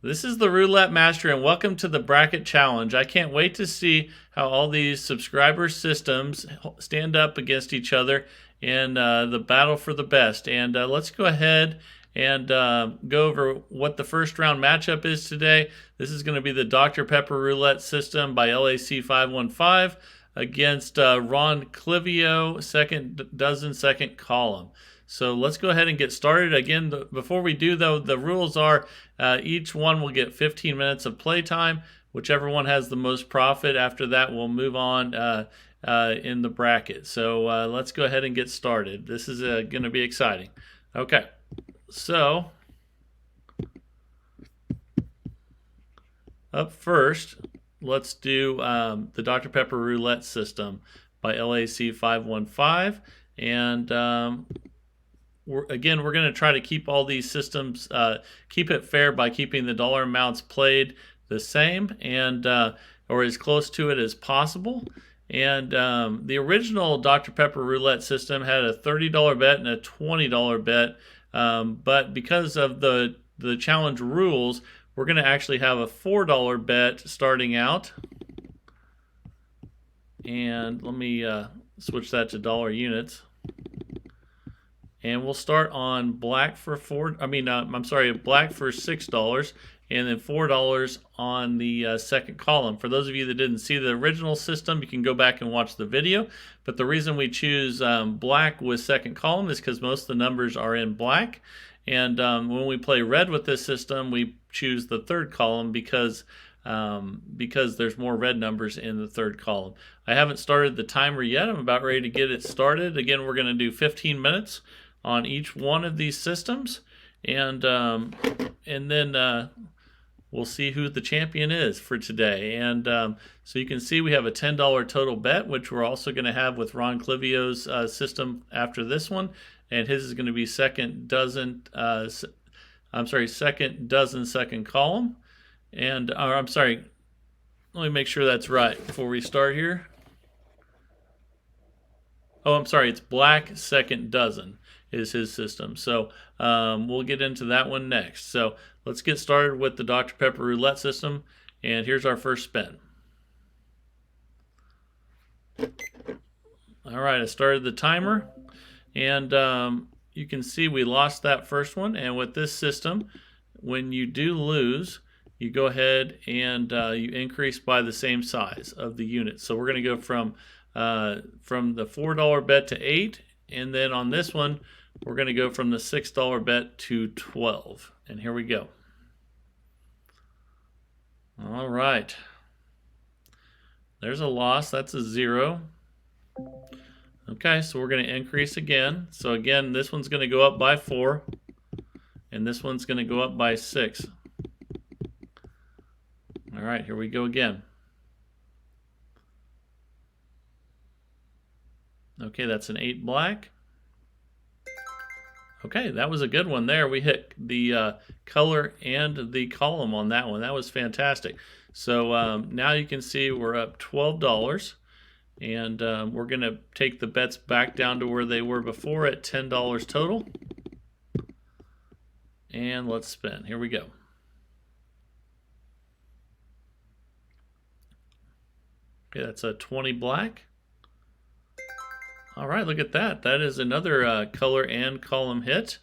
This is the Roulette Master, and welcome to the Bracket Challenge. I can't wait to see how all these subscriber systems stand up against each other in the battle for the best. And let's go ahead and go over what the first round matchup is today. This is going to be the Dr. Pepper Roulette system by LAC 515 against Ron Clivio, second dozen, second column. So let's go ahead and get started. Again, before we do though, the rules are each one will get 15 minutes of playtime. Whichever one has the most profit, after that we'll move on in the bracket. So let's go ahead and get started. This is going to be exciting. Okay, so up first, let's do the Dr. Pepper Roulette system by LAC 515. And we're going to try to keep all these systems, keep it fair by keeping the dollar amounts played the same and or as close to it as possible. And the original Dr. Pepper Roulette system had a $30 bet and a $20 bet, but because of the challenge rules, we're going to actually have a $4 bet starting out. And let me switch that to dollar units. And we'll start on black for black for $6, and then $4 on the second column. For those of you that didn't see the original system, you can go back and watch the video. But the reason we choose black with second column is because most of the numbers are in black. And when we play red with this system, we choose the third column because there's more red numbers in the third column. I haven't started the timer yet. I'm about ready to get it started. Again, we're going to do 15 minutes on each one of these systems, and then we'll see who the champion is for today. And so you can see we have a $10 total bet, which we're also going to have with Ron Clivio's system after this one, and his is going to be second dozen, second column. And let me make sure that's right before we start here. Oh, I'm sorry, it's black second dozen is his system. So we'll get into that one next. So let's get started with the Dr. Pepper Roulette system, and here's our first spin. All right, I started the timer, and you can see we lost that first one. And with this system, when you do lose, you go ahead and you increase by the same size of the units. So we're going to go from the $4 bet to 8, and then on this one, we're going to go from the $6 bet to 12. And here we go. All right. There's a loss. That's a 0. Okay, so we're going to increase again. So again, this one's going to go up by 4, and this one's going to go up by 6. All right, here we go again. Okay, that's an 8 black. Okay, that was a good one there. We hit the color and the column on that one. That was fantastic. So now you can see we're up $12, and we're going to take the bets back down to where they were before at $10 total. And let's spin. Here we go. Okay, that's a 20 black. All right, look at that. That is another color and column hit.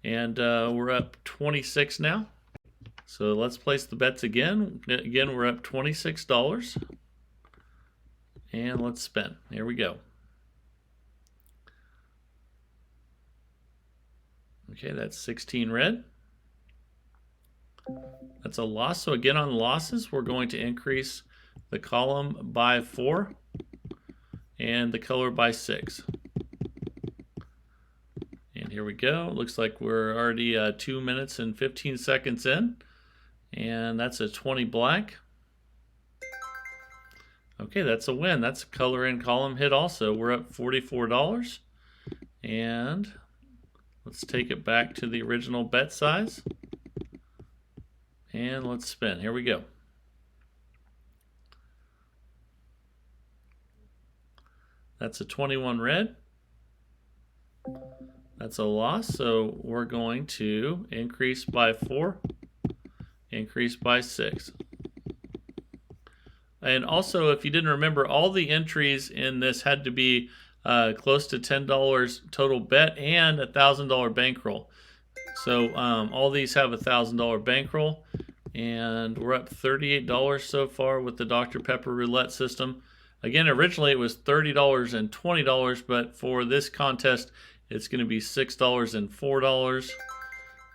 And we're up 26 now. So let's place the bets again. Again, we're up $26. And let's spin. Here we go. Okay, that's 16 red. That's a loss. So again, on losses, we're going to increase the column by 4 and the color by 6. And here we go. Looks like we're already 2 minutes and 15 seconds in, and that's a 20 black. Okay, that's a win. That's a color and column hit also. We're up $44, and let's take it back to the original bet size, and let's spin. Here we go. That's a 21 red. That's a loss, so we're going to increase by 4 increase by 6. And also, if you didn't remember, all the entries in this had to be close to $10 total bet and a $1,000 bankroll. So all these have a $1,000 bankroll, and we're up $38 so far with the Dr. Pepper roulette system. Again, originally it was $30 and $20, but for this contest, it's going to be $6 and $4.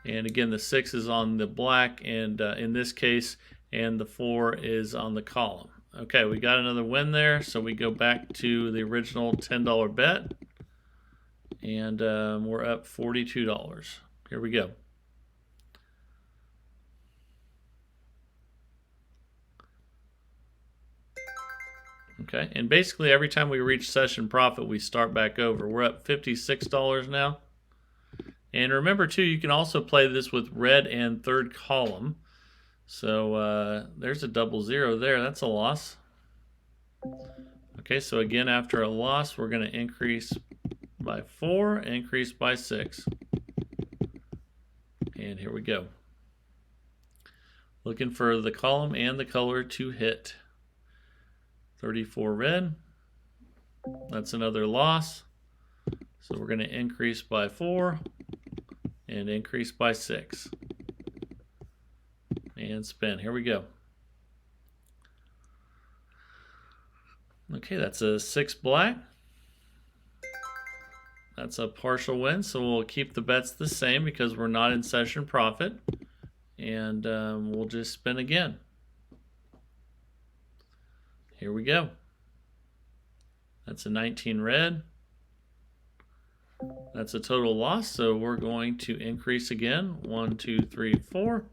And again, the 6 is on the black, and in this case, and the 4 is on the column. Okay, we got another win there, so we go back to the original $10 bet, and we're up $42. Here we go. Okay, and basically every time we reach session profit, we start back over. We're up $56 now. And remember too, you can also play this with red and third column. So there's a double zero there. That's a loss. Okay, so again, after a loss, we're going to increase by 4, increase by 6. And here we go. Looking for the column and the color to hit. 34 red. That's another loss. So we're going to increase by 4 and increase by 6. And spin. Here we go. Okay, that's a 6 black. That's a partial win, so we'll keep the bets the same because we're not in session profit. And we'll just spin again. Here we go. That's a 19 red. That's a total loss, so we're going to increase again. 1, 2, 3, 4,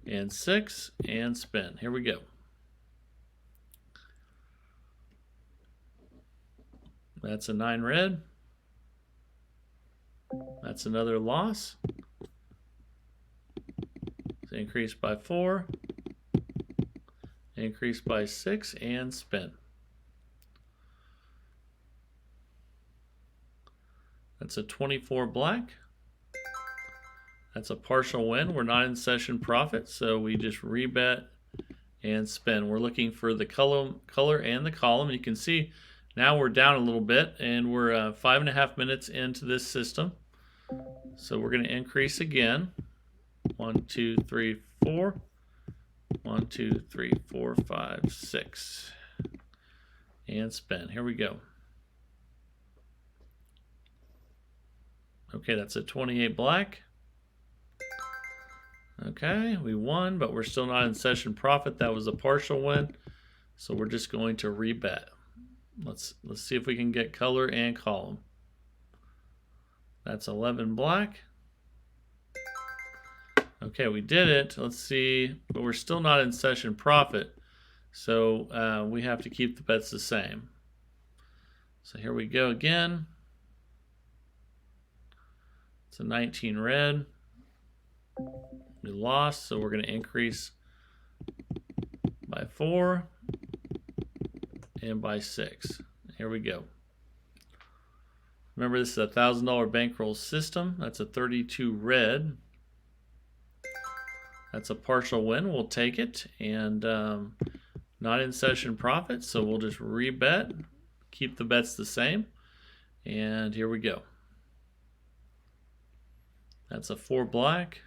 and 6, and spin. Here we go. That's a 9 red. That's another loss. So increase by 4, increase by 6, and spin. That's a 24 black. That's a partial win. We're not in session profit, so we just rebet and spin. We're looking for the color and the column. You can see now we're down a little bit, and we're 5.5 minutes into this system. So we're going to increase again. 1, 2, 3, 4. 1, 2, 3, 4, 5, 6. And spin. Here we go. Okay, that's a 28 black. Okay, we won, but we're still not in session profit. That was a partial win. So we're just going to rebet. Let's see if we can get color and column. That's 11 black. Okay, we did it. Let's see, but we're still not in session profit. So we have to keep the bets the same. So here we go again. It's a 19 red. We lost, so we're going to increase by 4 and by 6. Here we go. Remember, this is a $1,000 bankroll system. That's a 32 red. That's a partial win. We'll take it. And not in session profit, so we'll just rebet, keep the bets the same. And here we go. That's a 4 black.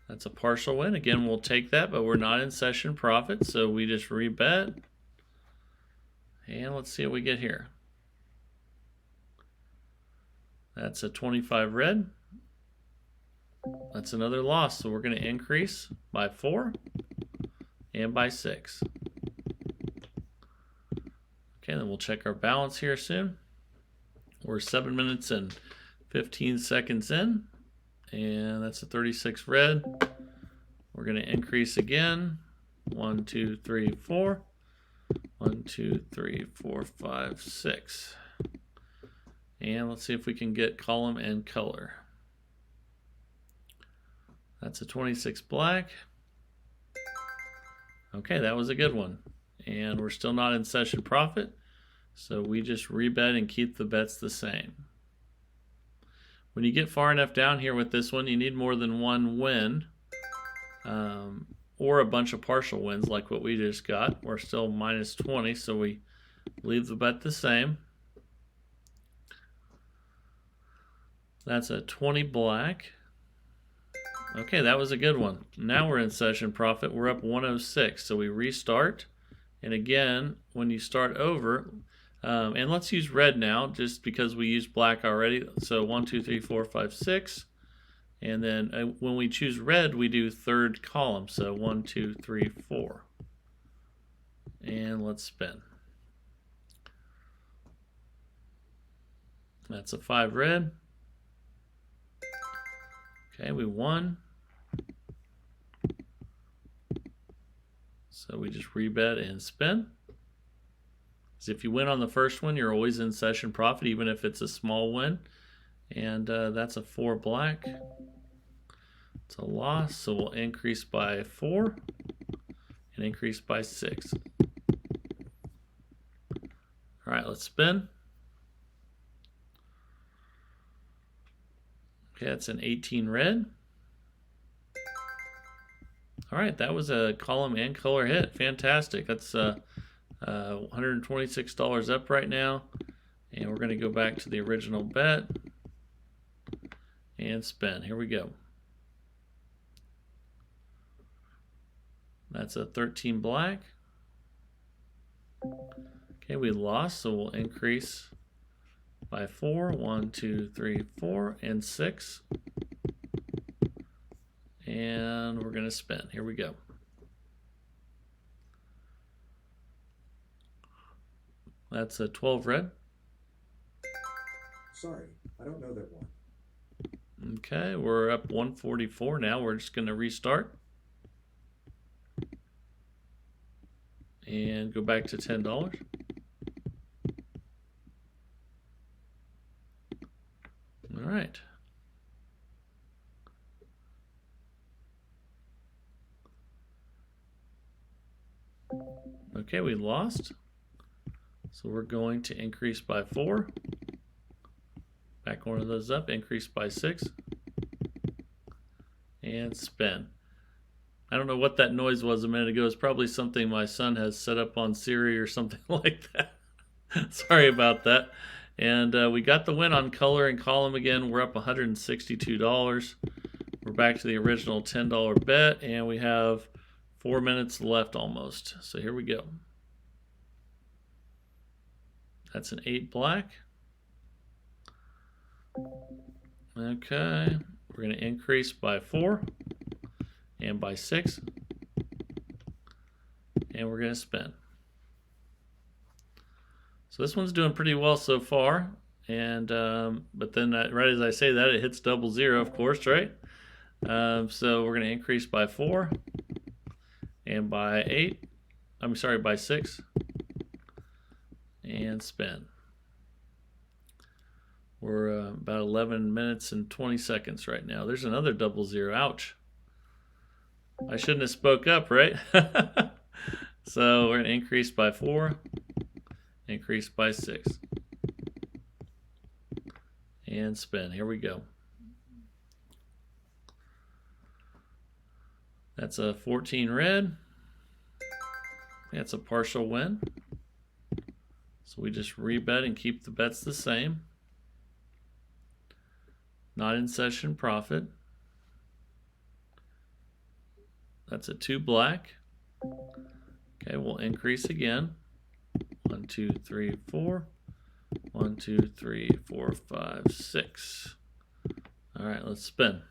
That's a partial win. Again, we'll take that, but we're not in session profit, so we just rebet. And let's see what we get here. That's a 25 red. That's another loss, so we're going to increase by 4 and by 6. Okay, then we'll check our balance here soon. We're 7 minutes and 15 seconds in, and that's a 36 red. We're going to increase again. 1, 2, 3, 4. 1, 2, 3, 4, 5, 6. And let's see if we can get column and color. That's a 26 black. Okay, that was a good one. And we're still not in session profit, so we just rebet and keep the bets the same. When you get far enough down here with this one, you need more than one win. Or a bunch of partial wins like what we just got. We're still minus 20, so we leave the bet the same. That's a 20 black. Okay, that was a good one. Now we're in session profit. We're up 106, so we restart. And again, when you start over, and let's use red now, just because we used black already. So 1, 2, 3, 4, 5, 6. And then when we choose red, we do third column. So 1, 2, 3, 4. And let's spin. That's a 5 red. Okay, we won. So we just rebet and spin. So if you win on the first one, you're always in session profit, even if it's a small win. And that's a 4 black. It's a loss, so we'll increase by 4 and increase by 6. All right, let's spin. Okay, that's an 18 red. All right, that was a column and color hit. Fantastic. That's $126 up right now. And we're going to go back to the original bet and spin. Here we go. That's a 13 black. Okay, we lost, so we'll increase by 4. 1, 2, 3, 4, and 6. And we're going to spin. Here we go. That's a 12 red. Sorry, I don't know that one. Okay, we're up 144 now. We're just going to restart. And go back to $10. All right. Okay, we lost. So we're going to increase by 4. Back one of those up, increase by 6. And spin. I don't know what that noise was a minute ago. It's probably something my son has set up on Siri or something like that. Sorry about that. And we got the win on color and column again. We're up $162. We're back to the original $10 bet, and we have 4 minutes left almost. So here we go. That's an 8 black. Okay, we're going to increase by 4 and by 6, and we're going to spin. So this one's doing pretty well so far, and but then right as I say that, it hits 00, of course, right? So we're going to increase by 4 and by 8. I'm sorry, by 6, and spin. We're about 11 minutes and 20 seconds right now. There's another 00. Ouch. I shouldn't have spoke up, right? So we're going to increase by 4, increase by 6, and spin. Here we go. That's a 14 red. That's a partial win. So we just rebet and keep the bets the same. Not in session profit. That's a 2 black. Okay, we'll increase again. 1, 2, 3, 4. 1, 2, 3, 4, 5, 6. All right, let's spin.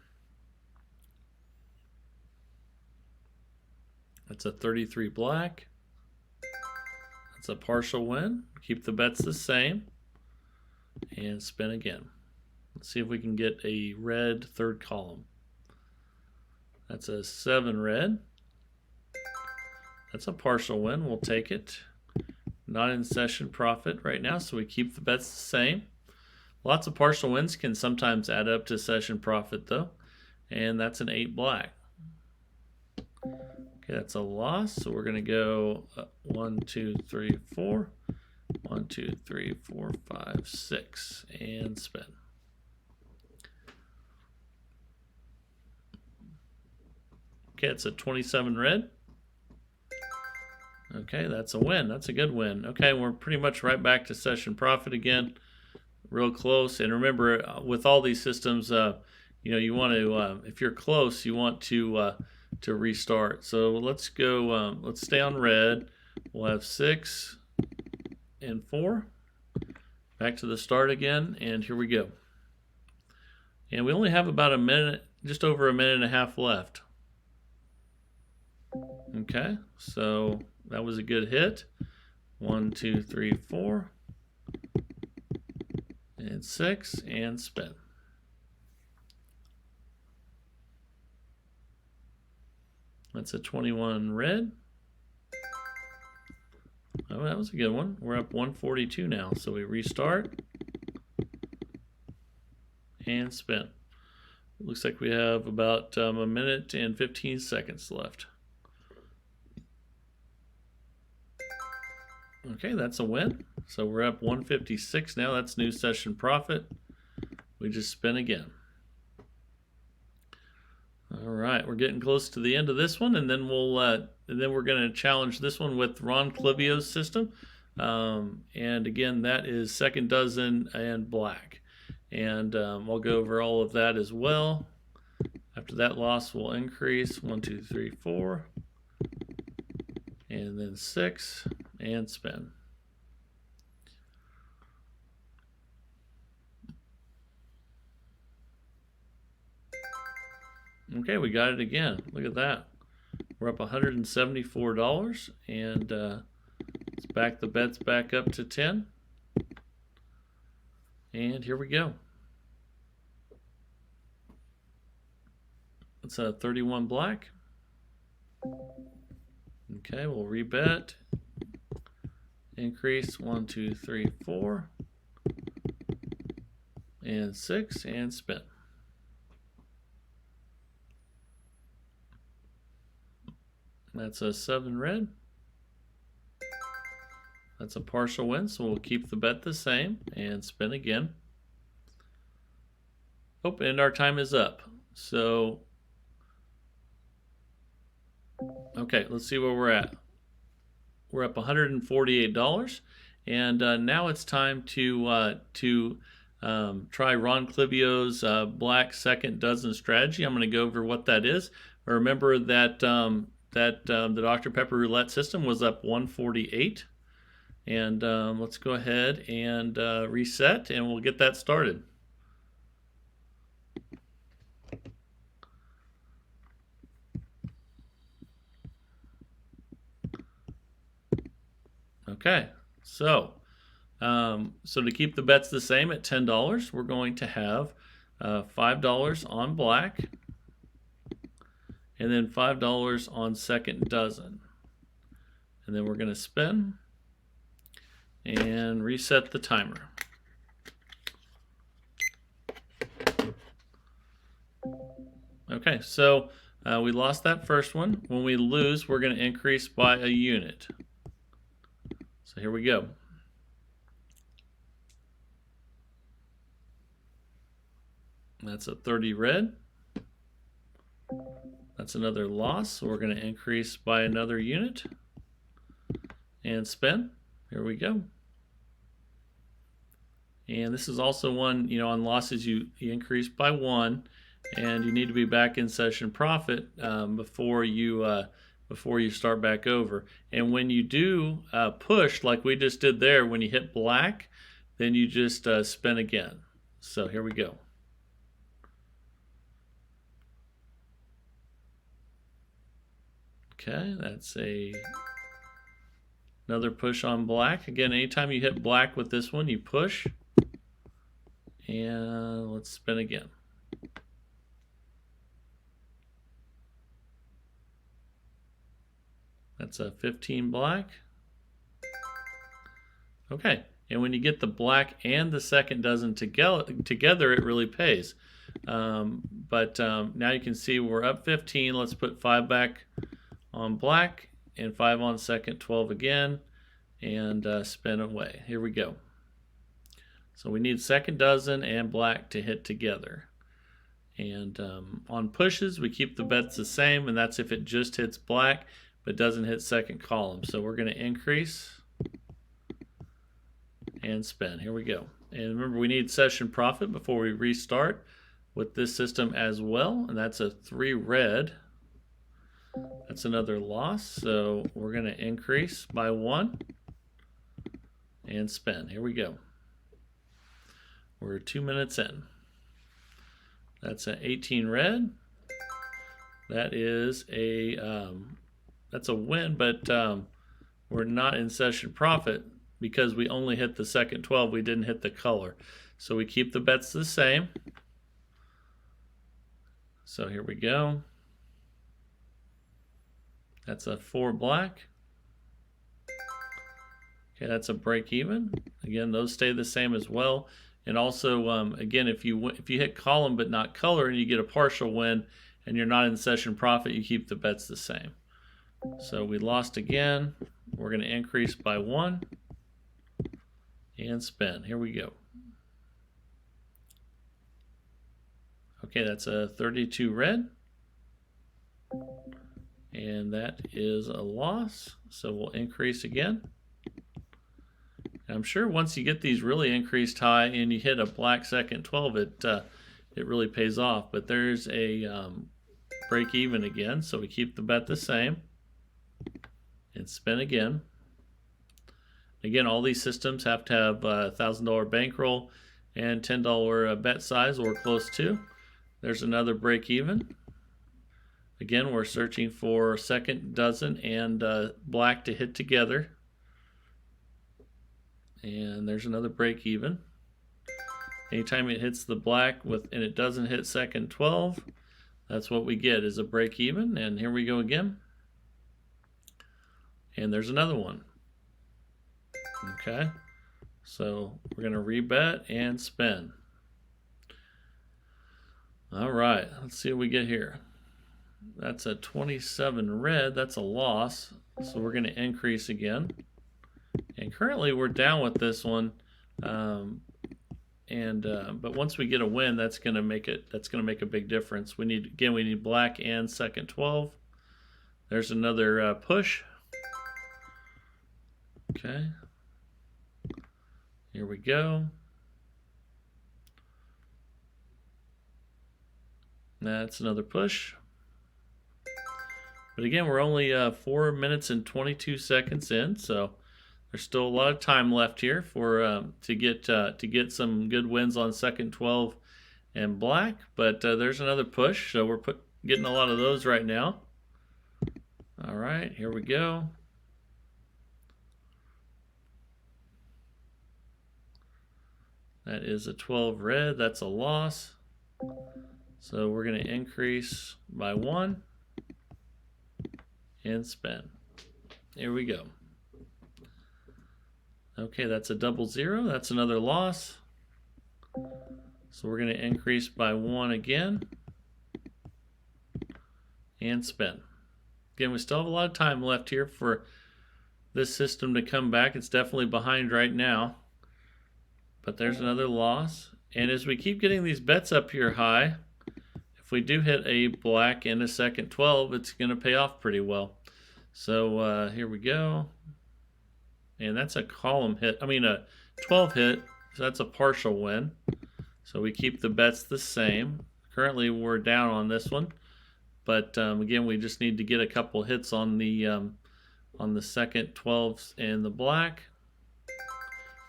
That's a 33 black. That's a partial win. Keep the bets the same. And spin again. Let's see if we can get a red third column. That's a 7 red. That's a partial win. We'll take it. Not in session profit right now, so we keep the bets the same. Lots of partial wins can sometimes add up to session profit, though. And that's an 8 black. Okay, that's a loss, so we're going to go 1, 2, 3, 4. 1, 2, 3, 4, 5, 6, and spin. Okay, it's a 27 red. Okay, that's a win. That's a good win. Okay, we're pretty much right back to session profit again. Real close. And remember, with all these systems, you want to, if you're close, you want to restart. So let's go. Let's stay on red. We'll have 6 and 4. Back to the start again, and here we go. And we only have about a minute, just over a minute and a half left. Okay, so that was a good hit. 1, 2, 3, 4, and 6, and spin. That's a 21 red. Oh, that was a good one. We're up 142 now, so we restart and spin. It looks like we have about a minute and 15 seconds left. Okay, that's a win. So we're up 156 now. That's new session profit. We just spin again. All right, we're getting close to the end of this one, and then we're going to challenge this one with Ron Clivio's system. And again, that is second dozen and black. And I'll go over all of that as well. After that, loss will increase 1, 2, 3, 4, and then 6, and spin. Okay, we got it again. Look at that. We're up $174, and let's back the bets back up to 10. And here we go. It's a 31 black. Okay, we'll rebet. Increase 1, 2, 3, 4, and 6, and spin. That's a 7 red. That's a partial win, so we'll keep the bet the same and spin again. Oh, and our time is up. So, okay, let's see where we're at. We're up $148, and now it's time to try Ron Clivio's black second dozen strategy. I'm going to go over what that is. Remember that the Dr. Pepper roulette system was up 148, and let's go ahead and reset, and we'll get that started. Okay, so to keep the bets the same at $10, we're going to have $5 on black, and then $5 on second dozen. And then we're going to spin and reset the timer. Okay, so we lost that first one. When we lose, we're going to increase by a unit. So here we go. That's a 30 red. That's another loss, so we're going to increase by another unit and spin. Here we go. And this is also one, on losses you increase by 1, and you need to be back in session profit before you start back over. And when you do push, like we just did there, when you hit black, then you just spin again. So here we go. Okay, that's another push on black. Again, anytime you hit black with this one, you push. And let's spin again. That's a 15 black. Okay, and when you get the black and the second dozen together, it really pays. But now you can see we're up 15. Let's put 5 back on black and 5 on second, 12 again, and spin away. Here we go. So we need second dozen and black to hit together. And on pushes, we keep the bets the same, and that's if it just hits black but doesn't hit second column. So we're going to increase and spin. Here we go. And remember, we need session profit before we restart with this system as well, and that's a 3 red. That's another loss, so we're going to increase by 1 and spin. Here we go. We're 2 minutes in. That's an 18 red. That is that's a win, but we're not in session profit because we only hit the second 12. We didn't hit the color. So we keep the bets the same. So here we go. That's a 4 black. Okay, that's a break even. Again, those stay the same as well. And also, again, if you hit column but not color and you get a partial win and you're not in session profit, you keep the bets the same. So we lost again. We're going to increase by 1 and spin. Here we go. Okay, that's a 32 red. And that is a loss. So we'll increase again. I'm sure once you get these really increased high and you hit a black second 12, it really pays off. But there's a break even again, so we keep the bet the same and spin again. Again, all these systems have to have a $1,000 bankroll and $10 bet size or close to. There's another break even. Again, we're searching for second dozen and black to hit together. And there's another break even. Anytime it hits the black and it doesn't hit second 12, that's what we get is a break even. And here we go again. And there's another one. Okay, so we're going to rebet and spin. All right, let's see what we get here. That's a 27 red. That's a loss. So we're going to increase again. And currently we're down with this one. But once we get a win, that's going to make a big difference. We need black and second 12. There's another push. Okay. Here we go. That's another push. But again, we're only 4 minutes and 22 seconds in, so there's still a lot of time left here for to get some good wins on second 12 and black. But there's another push, so we're getting a lot of those right now. All right, here we go. That is a 12 red. That's a loss. So we're going to increase by 1 and spin. Here we go. Okay, that's a 00. That's another loss. So we're going to increase by 1 again and spin. Again, we still have a lot of time left here for this system to come back. It's definitely behind right now. But there's another loss. And as we keep getting these bets up here high, if we do hit a black and a second 12, it's going to pay off pretty well. So here we go. And that's a column hit. I mean a 12 hit. So that's a partial win. So we keep the bets the same. Currently we're down on this one. But again, we just need to get a couple hits on the second 12s and the black.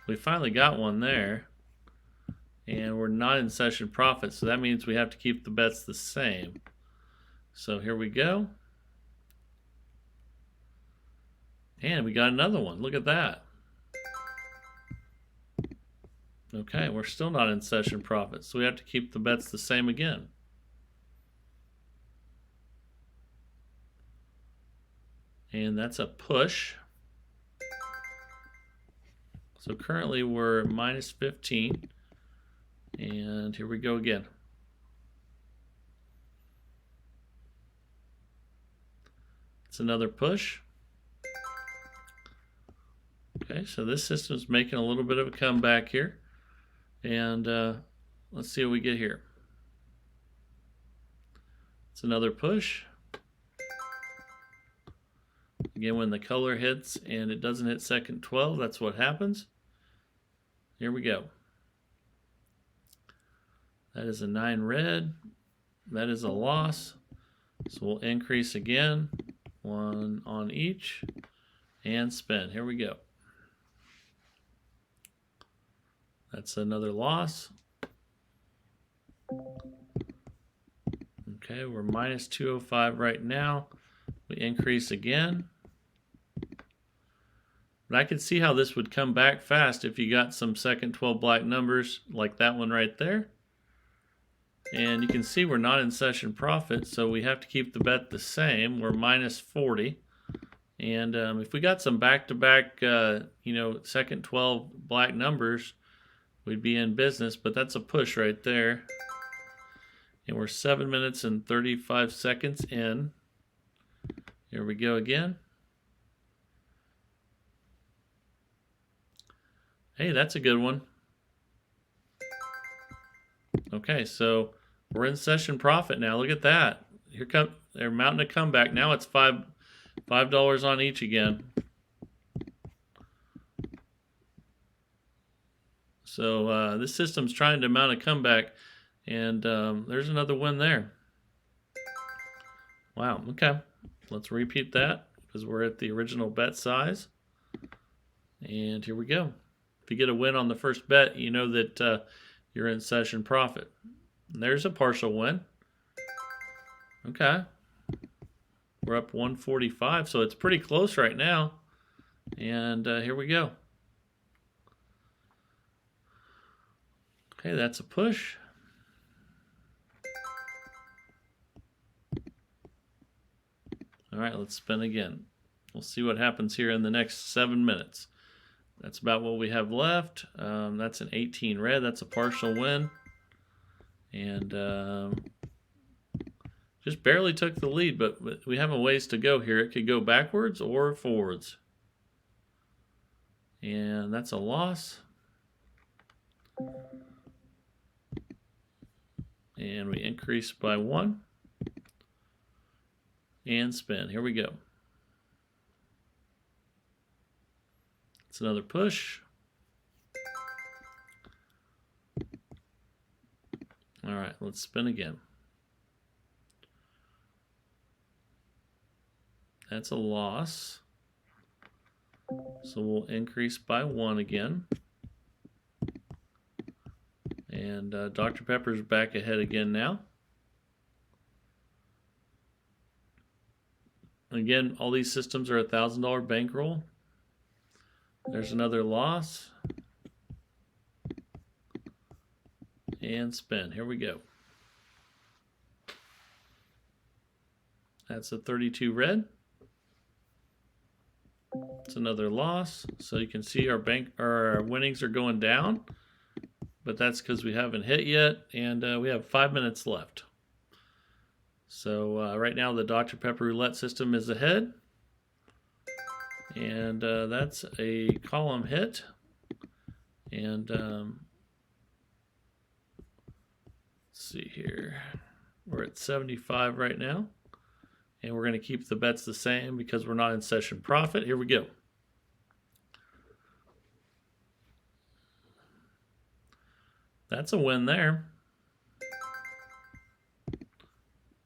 We finally got one there, and we're not in session profit, so that means we have to keep the bets the same. So here we go. And we got another one. Look at that. Okay, we're still not in session profit, so we have to keep the bets the same again. And that's a push. So currently we're minus 15. And here we go again. It's another push. Okay, so this system's making a little bit of a comeback here. And let's see what we get here. It's another push. Again, when the color hits and it doesn't hit second 12, that's what happens. Here we go. That is a 9 red. That is a loss. So we'll increase again. 1 on each. And spin. Here we go. That's another loss. Okay, we're minus 205 right now. We increase again. But I could see how this would come back fast if you got some second 12 black numbers like that one right there. And you can see we're not in session profit, so we have to keep the bet the same. We're minus 40. And if we got some back-to-back, second 12 black numbers, we'd be in business. But that's a push right there. And we're 7 minutes and 35 seconds in. Here we go again. Hey, that's a good one. Okay, so we're in session profit now. Look at that. They're mounting a comeback. Now it's $5 on each again. So this system's trying to mount a comeback, and there's another win there. Wow, okay. Let's repeat that because we're at the original bet size. And here we go. If you get a win on the first bet, you know that you're in session profit. And there's a partial win. Okay. We're up 145, so it's pretty close right now. And here we go. Okay, that's a push. All right, let's spin again. We'll see what happens here in the next 7 minutes. That's about what we have left. That's an 18 red. That's a partial win. And just barely took the lead, but we have a ways to go here. It could go backwards or forwards. And that's a loss. And we increase by 1. And spin. Here we go. It's another push. All right, let's spin again. That's a loss. So we'll increase by 1 again. And Dr. Pepper's back ahead again now. Again, all these systems are $1,000 bankroll. There's another loss. And spin. Here we go. That's a 32 red. It's another loss. So you can see our winnings are going down, but that's because we haven't hit yet, and we have 5 minutes left. So right now the Dr. Pepper roulette system is ahead. And that's a column hit. And let's see here. We're at 75 right now. And we're going to keep the bets the same because we're not in session profit. Here we go. That's a win there.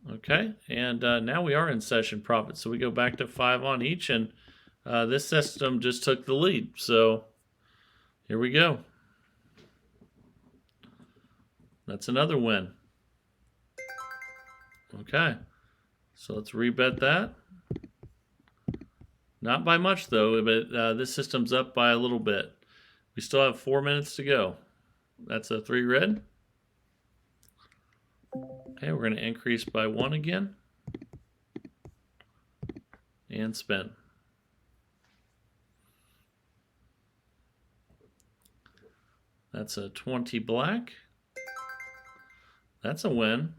Okay, and now we are in session profit. So we go back to 5 on each, and this system just took the lead. So here we go. That's another win. Okay, so let's rebet that. Not by much though, but this system's up by a little bit. We still have 4 minutes to go. That's a 3 red. Okay, we're going to increase by 1 again. And spin. That's a 20 black. That's a win.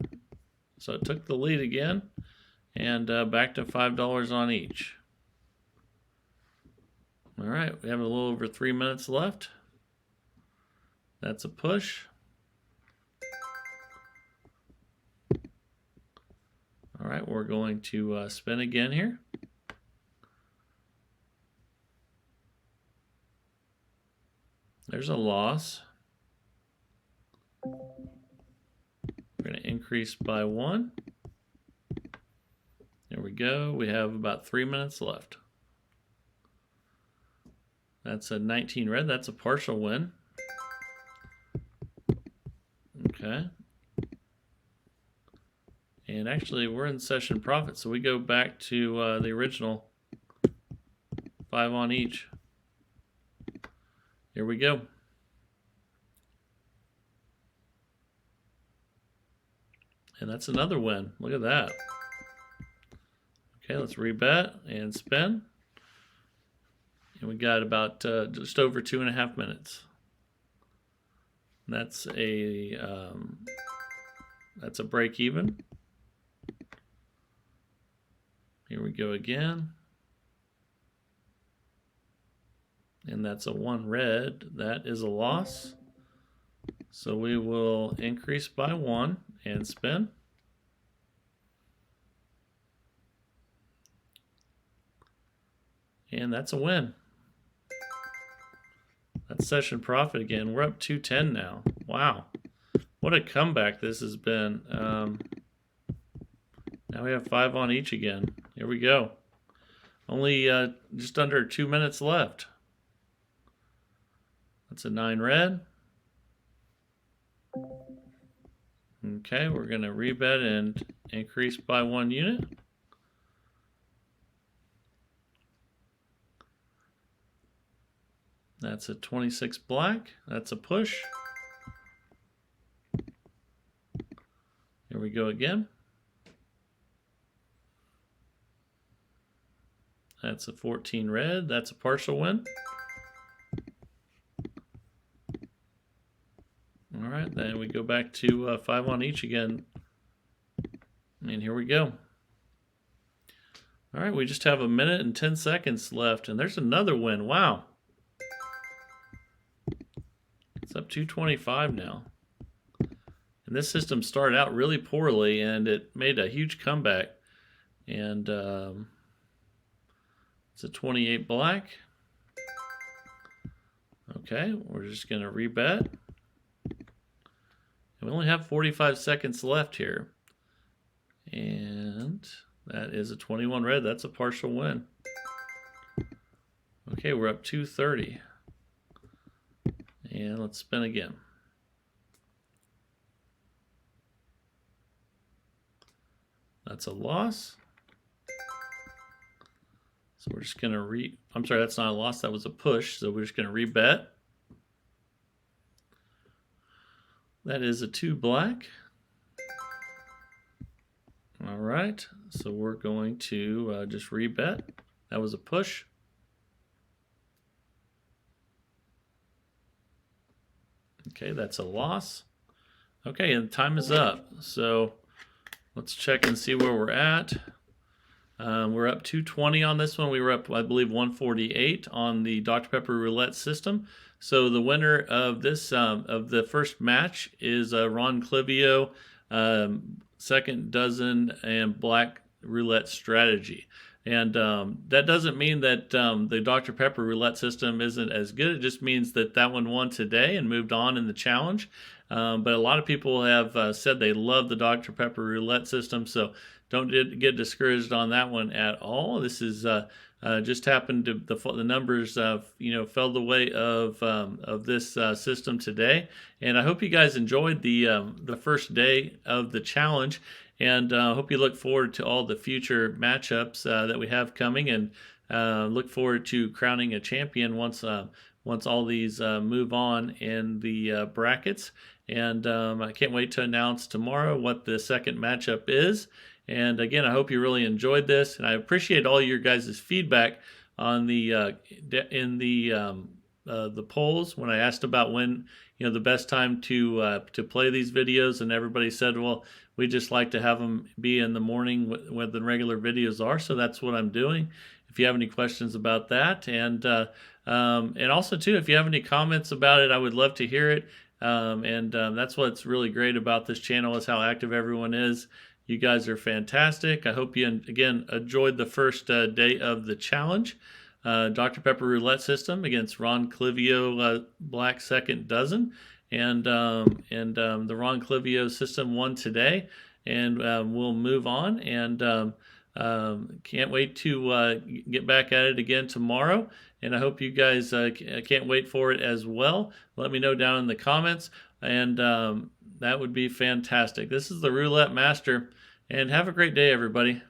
So it took the lead again. And back to $5 on each. All right, we have a little over 3 minutes left. That's a push. right, we're going to spin again here. There's a loss. We're going to increase by 1. There we go. We have about 3 minutes left. That's a 19 red. That's a partial win. Okay. And actually, we're in session profit, so we go back to the original 5 on each. Here we go. And that's another win. Look at that. Okay, let's rebet and spin. And we got about just over 2.5 minutes. That's a break even. Here we go again. And that's a 1 red. That is a loss. So we will increase by 1 and spin. And that's a win. That's session profit again. We're up 210 now. Wow. What a comeback this has been. Now we have 5 on each again. Here we go. Only just under 2 minutes left. That's a 9 red. Okay, we're going to rebet and increase by 1 unit. That's a 26 black. That's a push. Here we go again. That's a 14 red. That's a partial win. All right, then we go back to 5 on each again. And here we go. All right, we just have 1 minute and 10 seconds left, and there's another win. Wow. It's up 225 now. And this system started out really poorly, and it made a huge comeback. And it's a 28 black. Okay, we're just going to rebet. And we only have 45 seconds left here. And that is a 21 red. That's a partial win. Okay, we're up 230. And let's spin again. That's a loss. So we're just going to I'm sorry, that's not a loss. That was a push. So we're just going to rebet. That is a 2 black. All right. So we're going to just rebet. That was a push. Okay, that's a loss. Okay, and time is up. So let's check and see where we're at. We're up 220 on this one. We were up, I believe, 148 on the Dr. Pepper Roulette system. So the winner of this of the first match is Ron Clivio, second dozen and black roulette strategy. And that doesn't mean that the Dr. Pepper roulette system isn't as good. It just means that that one won today and moved on in the challenge. But a lot of people have said they love the Dr. Pepper roulette system, so don't get discouraged on that one at all. This is just happened to the numbers fell the way of this system today. And I hope you guys enjoyed the first day of the challenge. And hope you look forward to all the future matchups that we have coming, and look forward to crowning a champion once all these move on in the brackets. And I can't wait to announce tomorrow what the second matchup is. And again, I hope you really enjoyed this, and I appreciate all your guys' feedback on the polls when I asked about when the best time to play these videos, and everybody said, well, we just like to have them be in the morning when the regular videos are. So that's what I'm doing. If you have any questions about that, and also too, if you have any comments about it, I would love to hear it. That's what's really great about this channel, is how active everyone is. You guys are fantastic. I hope you, again, enjoyed the first day of the challenge. Dr. Pepper Roulette System against Ron Clivio Black Second Dozen. And the Ron Clivio system won today. And we'll move on. And can't wait to get back at it again tomorrow. And I hope you guys can't wait for it as well. Let me know down in the comments. And that would be fantastic. This is the Roulette Master. And have a great day, everybody.